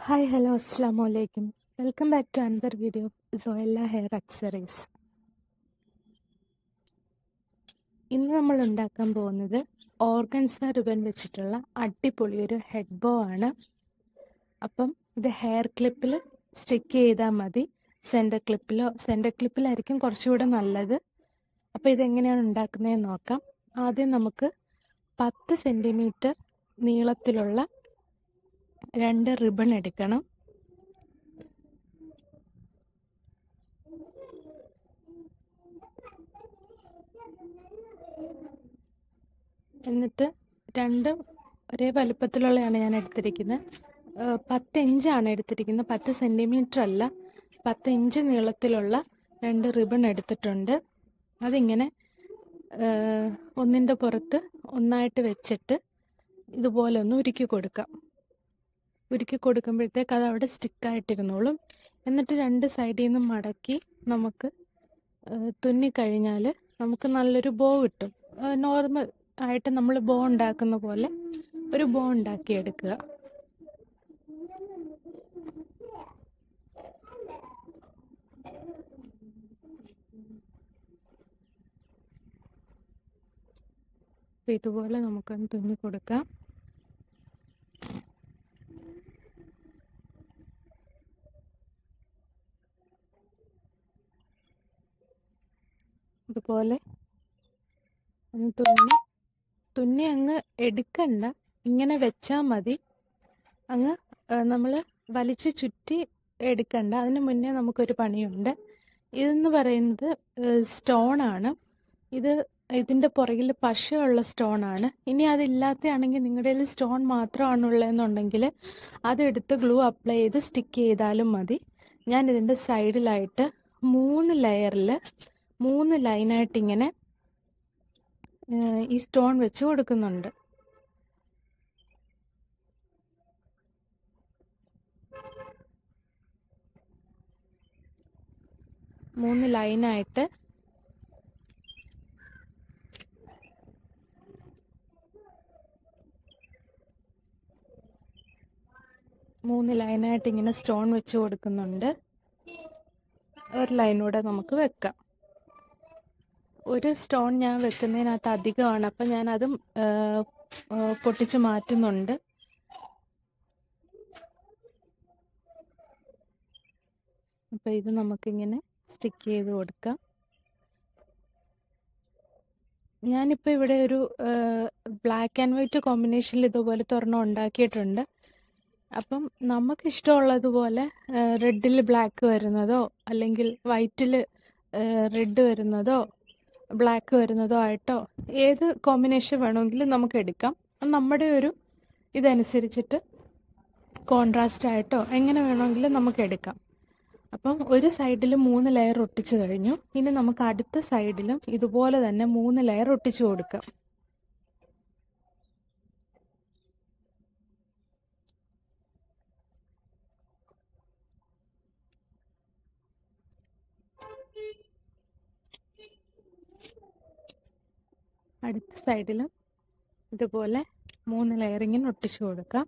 Hi hello അസ്സാമു അലൈക്കും. Welcome back to another video of സോയല്ല ഹെയർ അക്സറീസ്. ഇന്ന് നമ്മൾ ഉണ്ടാക്കാൻ പോകുന്നത് ഓർഗൻസ റിബൺ വെച്ചിട്ടുള്ള അടിപൊളി ഒരു ഹെഡ് ബോ ആണ്. അപ്പം ഇത് ഹെയർ ക്ലിപ്പിൽ സ്റ്റിക്ക് ചെയ്താൽ മതി. സെൻറ്റർ ക്ലിപ്പിലായിരിക്കും കുറച്ചുകൂടെ നല്ലത്. അപ്പോൾ ഇതെങ്ങനെയാണ് ഉണ്ടാക്കുന്നതെന്ന് നോക്കാം. ആദ്യം നമുക്ക് 10 സെൻറ്റിമീറ്റർ നീളത്തിലുള്ള 2 റിബൺ എടുക്കണം. എന്നിട്ട് രണ്ടും ഒരേ വലുപ്പത്തിലുള്ളതാണ് ഞാൻ എടുത്തിരിക്കുന്നത്. 10 ഇഞ്ചാണ് എടുത്തിരിക്കുന്നത്, 10 സെൻറ്റിമീറ്റർ അല്ല, 10 ഇഞ്ച് നീളത്തിലുള്ള 2 റിബൺ എടുത്തിട്ടുണ്ട്. അതിങ്ങനെ ഒന്നിൻ്റെ പുറത്ത് ഒന്നായിട്ട് വെച്ചിട്ട് ഇതുപോലെ ഒന്ന് ഉരുക്കി കൊടുക്കാം. ഉരുക്കി കൊടുക്കുമ്പോഴത്തേക്ക് അത് അവിടെ സ്റ്റിക്കായിട്ടിരുന്നോളും. എന്നിട്ട് 2 സൈഡിൽ നിന്നും മടക്കി നമുക്ക് തുന്നിക്കഴിഞ്ഞാൽ നമുക്ക് നല്ലൊരു ബോ കിട്ടും. നോർമൽ ആയിട്ട് നമ്മൾ ബോ ഉണ്ടാക്കുന്ന പോലെ ഒരു ബോ ഉണ്ടാക്കിയെടുക്കുക. ഇതുപോലെ നമുക്കൊന്ന് തുന്നി കൊടുക്കാം. ഇതുപോലെ ഒന്ന് തുന്നി അങ്ങ് എടുക്കണ്ട, ഇങ്ങനെ വെച്ചാൽ മതി. അങ്ങ് നമ്മൾ വലിച്ച് ചുറ്റി എടുക്കണ്ട. അതിന് മുന്നേ നമുക്കൊരു പണിയുണ്ട്. ഇതെന്ന് പറയുന്നത് സ്റ്റോണാണ്. ഇതിൻ്റെ പുറകിൽ പശയുള്ള സ്റ്റോണാണ്. ഇനി അതില്ലാത്തതാണെങ്കിൽ നിങ്ങളുടെ കയ്യിൽ സ്റ്റോൺ മാത്രമാണുള്ളതെന്നുണ്ടെങ്കിൽ അതെടുത്ത് ഗ്ലൂ അപ്ലൈ ചെയ്ത് സ്റ്റിക്ക് ചെയ്താലും മതി. ഞാൻ ഇതിൻ്റെ സൈഡിലായിട്ട് 3 ലെയറിൽ 3 ലൈനായിട്ട് ഇങ്ങനെ ഈ സ്റ്റോൺ വെച്ച് കൊടുക്കുന്നുണ്ട്. മൂന്ന് ലൈനായിട്ട് ഇങ്ങനെ സ്റ്റോൺ വെച്ച് കൊടുക്കുന്നുണ്ട്. ഒരു ലൈനൂടെ നമുക്ക് വെക്കാം. ഒരു സ്റ്റോൺ ഞാൻ വെക്കുന്നതിനകത്ത് അധികമാണ്, അപ്പം ഞാനതും പൊട്ടിച്ച് മാറ്റുന്നുണ്ട്. അപ്പോൾ ഇത് നമുക്കിങ്ങനെ സ്റ്റിക്ക് ചെയ്ത് കൊടുക്കാം. ഞാനിപ്പോൾ ഇവിടെ ഒരു ബ്ലാക്ക് ആൻഡ് വൈറ്റ് കോമ്പിനേഷനിൽ ഇതുപോലെ ഒരെണ്ണം ഉണ്ടാക്കിയിട്ടുണ്ട്. അപ്പം നമുക്കിഷ്ടമുള്ളതുപോലെ റെഡിൽ ബ്ലാക്ക് വരുന്നതോ അല്ലെങ്കിൽ വൈറ്റിൽ റെഡ് വരുന്നതോ ബ്ലാക്ക് വരുന്നതോ ആയിട്ടോ ഏത് കോമ്പിനേഷൻ വേണമെങ്കിലും നമുക്ക് എടുക്കാം. നമ്മുടെ ഒരു ഇതനുസരിച്ചിട്ട് കോൺട്രാസ്റ്റ് ആയിട്ടോ എങ്ങനെ വേണമെങ്കിലും നമുക്ക് എടുക്കാം. അപ്പം ഒരു സൈഡിൽ 3 ലെയർ ഒട്ടിച്ചു കഴിഞ്ഞു. ഇനി നമുക്ക് അടുത്ത സൈഡിലും ഇതുപോലെ തന്നെ 3 ലെയർ ഒട്ടിച്ചു കൊടുക്കാം. അടുത്ത സൈഡിലും ഇതുപോലെ 3 ലെയർ ഇങ്ങനെ ഒട്ടിച്ചു കൊടുക്കാം.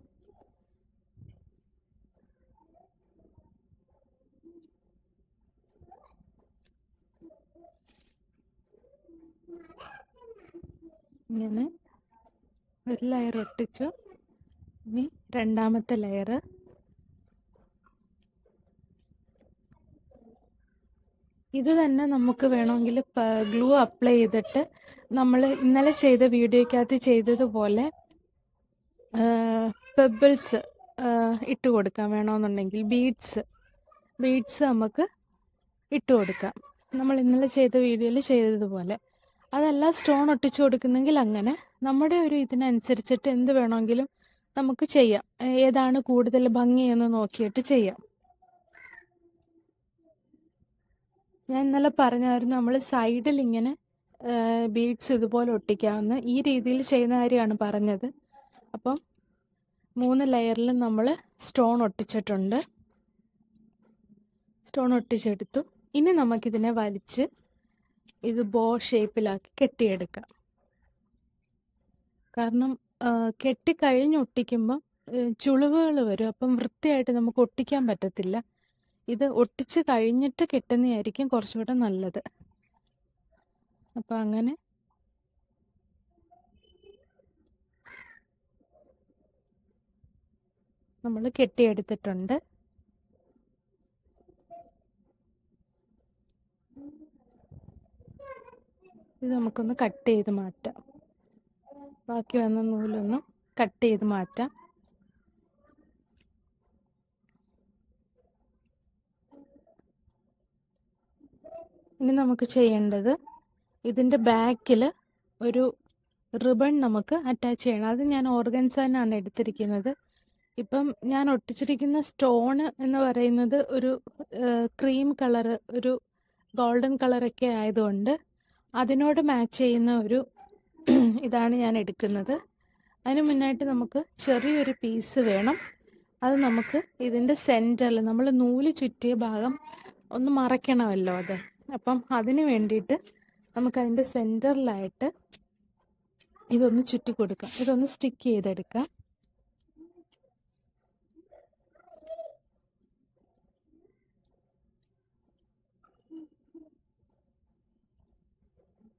ഇങ്ങനെ ഒരു ലെയർ ഒട്ടിച്ചു. ഇനി രണ്ടാമത്തെ ലെയർ ഇത് തന്നെ നമുക്ക് വേണമെങ്കിൽ ഗ്ലൂ അപ്ലൈ ചെയ്തിട്ട് നമ്മൾ ഇന്നലെ ചെയ്ത വീഡിയോയ്ക്കകത്ത് ചെയ്തതുപോലെ പെബിൾസ് ഇട്ട് കൊടുക്കാം. വേണമെന്നുണ്ടെങ്കിൽ ബീഡ്സ് നമുക്ക് ഇട്ട് കൊടുക്കാം, നമ്മൾ ഇന്നലെ ചെയ്ത വീഡിയോയിൽ ചെയ്തതുപോലെ. അതല്ല സ്റ്റോൺ ഒട്ടിച്ചു കൊടുക്കുന്നെങ്കിൽ അങ്ങനെ നമ്മുടെ ഒരു ഇതിനനുസരിച്ചിട്ട് എന്ത് വേണമെങ്കിലും നമുക്ക് ചെയ്യാം. ഏതാണ് കൂടുതൽ ഭംഗിയെന്ന് നോക്കിയിട്ട് ചെയ്യാം. ഞാൻ ഇന്നലെ പറഞ്ഞായിരുന്നു നമ്മൾ സൈഡിൽ ഇങ്ങനെ ബീഡ്സ് ഇതുപോലെ ഒട്ടിക്കാവുന്ന ഈ രീതിയിൽ ചെയ്യുന്ന കാര്യമാണ് പറഞ്ഞത്. അപ്പം 3 ലെയറിലും നമ്മൾ സ്റ്റോൺ ഒട്ടിച്ചെടുത്തു. ഇനി നമുക്കിതിനെ വലിച്ച് ഇത് ബോ ഷേപ്പിലാക്കി കെട്ടിയെടുക്കാം. കാരണം കെട്ടിക്കഴിഞ്ഞ് ഒട്ടിക്കുമ്പം ചുളിവുകൾ വരും. അപ്പം വൃത്തിയായിട്ട് നമുക്ക് ഒട്ടിക്കാൻ പറ്റത്തില്ല. ഇത് ഒട്ടിച്ച് കഴിഞ്ഞിട്ട് കെട്ടുന്നതായിരിക്കും കുറച്ചുകൂടെ നല്ലത്. അപ്പം അങ്ങനെ നമ്മൾ കെട്ടിയെടുത്തിട്ടുണ്ട്. ഇത് നമുക്കൊന്ന് കട്ട് ചെയ്ത് മാറ്റാം. ബാക്കി വന്ന നൂലൊന്ന് കട്ട് ചെയ്ത് മാറ്റാം. ഇനി നമുക്ക് ചെയ്യേണ്ടത് ഇതിൻ്റെ ബാക്കിൽ ഒരു റിബൺ നമുക്ക് അറ്റാച്ച് ചെയ്യണം. അത് ഞാൻ ഓർഗൻസാനാണ് എടുത്തിരിക്കുന്നത്. ഇപ്പം ഞാൻ ഒട്ടിച്ചിരിക്കുന്ന സ്റ്റോണ് എന്ന് പറയുന്നത് ഒരു ക്രീം കളറ്, ഒരു ഗോൾഡൻ കളറൊക്കെ ആയതുകൊണ്ട് അതിനോട് മാച്ച് ചെയ്യുന്ന ഒരു ഇതാണ് ഞാൻ എടുക്കുന്നത്. അതിന് മുന്നായിട്ട് നമുക്ക് ചെറിയൊരു പീസ് വേണം. അത് നമുക്ക് ഇതിൻ്റെ സെൻറ്ററിൽ നമ്മൾ നൂല് ചുറ്റിയ ഭാഗം ഒന്ന് മറയ്ക്കണമല്ലോ അത്. അപ്പം അതിന് വേണ്ടിയിട്ട് നമുക്കതിൻ്റെ സെൻറ്ററിലായിട്ട് ഇതൊന്ന് ചുറ്റി കൊടുക്കാം. ഇതൊന്ന് സ്റ്റിക്ക് ചെയ്തെടുക്കാം.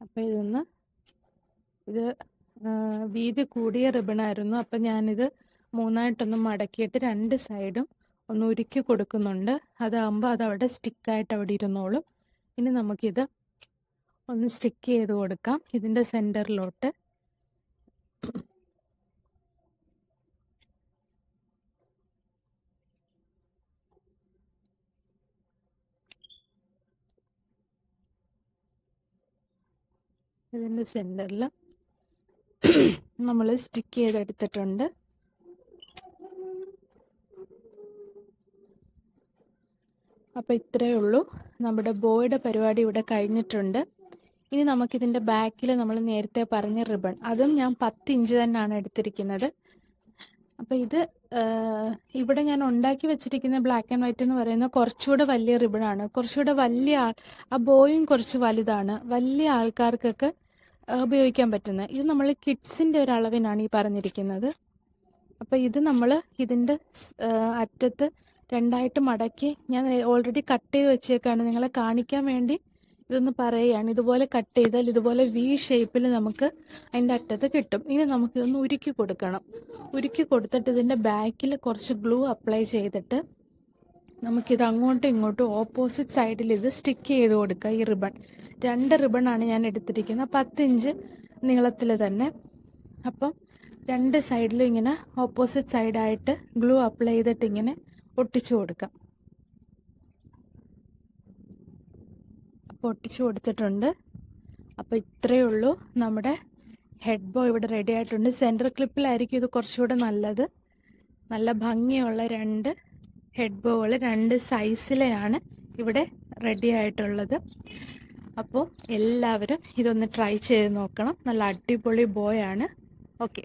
അപ്പം ഇത് വീതി കൂടിയ റിബണായിരുന്നു. അപ്പം ഞാനിത് മൂന്നായിട്ടൊന്ന് മടക്കിയിട്ട് രണ്ട് സൈഡും ഒന്ന് ഉരുക്കി കൊടുക്കുന്നുണ്ട്. അതാകുമ്പോൾ അതവിടെ സ്റ്റിക്കായിട്ട് അവിടെ ഇരുന്നോളും. ഇനി നമുക്കിത് ഒന്ന് സ്റ്റിക്ക് ചെയ്ത് കൊടുക്കാം ഇതിൻ്റെ സെൻറ്ററിലോട്ട്. ഇതിൻ്റെ സെൻറ്ററിൽ നമ്മൾ സ്റ്റിക്ക് ചെയ്തെടുത്തിട്ടുണ്ട്. അപ്പോൾ ഇത്രയേ ഉള്ളൂ. നമ്മുടെ ബോയുടെ പരിപാടി ഇവിടെ കഴിഞ്ഞിട്ടുണ്ട്. ഇനി നമുക്കിതിൻ്റെ ബാക്കിൽ നമ്മൾ നേരത്തെ പറഞ്ഞ റിബൺ, അതും ഞാൻ 10 ഇഞ്ച് തന്നെയാണ് എടുത്തിരിക്കുന്നത്. അപ്പോൾ ഇത് ഇവിടെ ഞാൻ ഉണ്ടാക്കി വെച്ചിരിക്കുന്ന ബ്ലാക്ക് ആൻഡ് വൈറ്റ് എന്ന് പറയുന്നത് കുറച്ചുകൂടെ വലിയ റിബണാണ്. കുറച്ചുകൂടെ വലിയ ആ ബോയും കുറച്ച് വലുതാണ്. വലിയ ആൾക്കാർക്കൊക്കെ ഉപയോഗിക്കാൻ പറ്റുന്നത്. ഇത് നമ്മൾ കിഡ്സിൻ്റെ ഒരു അളവിനാണ് ഈ പറഞ്ഞിരിക്കുന്നത്. അപ്പോൾ ഇത് നമ്മൾ ഇതിൻ്റെ അറ്റത്ത് രണ്ടായിട്ട് മടക്കി ഞാൻ ഓൾറെഡി കട്ട് ചെയ്ത് വെച്ചേക്കാണ്. നിങ്ങളെ കാണിക്കാൻ വേണ്ടി ഇതൊന്ന് പറയുകയാണ്. ഇതുപോലെ കട്ട് ചെയ്താൽ ഇതുപോലെ വി ഷേപ്പിൽ നമുക്ക് അതിൻ്റെ അറ്റത്ത് കിട്ടും. ഇനി നമുക്കിതൊന്ന് ഉരുക്കി കൊടുക്കണം. ഉരുക്കി കൊടുത്തിട്ട് ഇതിൻ്റെ ബാക്കിൽ കുറച്ച് ഗ്ലൂ അപ്ലൈ ചെയ്തിട്ട് നമുക്കിത് അങ്ങോട്ടും ഇങ്ങോട്ടും ഓപ്പോസിറ്റ് സൈഡിൽ ഇത് സ്റ്റിക്ക് ചെയ്ത് കൊടുക്കുക. ഈ റിബൺ 2 റിബണാണ് ഞാൻ എടുത്തിരിക്കുന്നത്, 10 ഇഞ്ച് നീളത്തിൽ തന്നെ. അപ്പം 2 സൈഡിലും ഇങ്ങനെ ഓപ്പോസിറ്റ് സൈഡായിട്ട് ഗ്ലൂ അപ്ലൈ ചെയ്തിട്ട് ഇങ്ങനെ ഒട്ടിച്ചു കൊടുക്കാം. അപ്പോൾ ഒട്ടിച്ചു കൊടുത്തിട്ടുണ്ട്. അപ്പോൾ ഇത്രയേ ഉള്ളൂ. നമ്മുടെ ഹെഡ് ബോ ഇവിടെ റെഡി ആയിട്ടുണ്ട്. സെൻറ്റർ ക്ലിപ്പിലായിരിക്കും ഇത് കുറച്ചുകൂടെ നല്ലത്. നല്ല ഭംഗിയുള്ള 2 ഹെഡ് ബോകൾ 2 സൈസിലെയാണ് ഇവിടെ റെഡി ആയിട്ടുള്ളത്. അപ്പോൾ എല്ലാവരും ഇതൊന്ന് ട്രൈ ചെയ്ത് നോക്കണം. നല്ല അടിപൊളി ബോയാണ്. ഓക്കെ.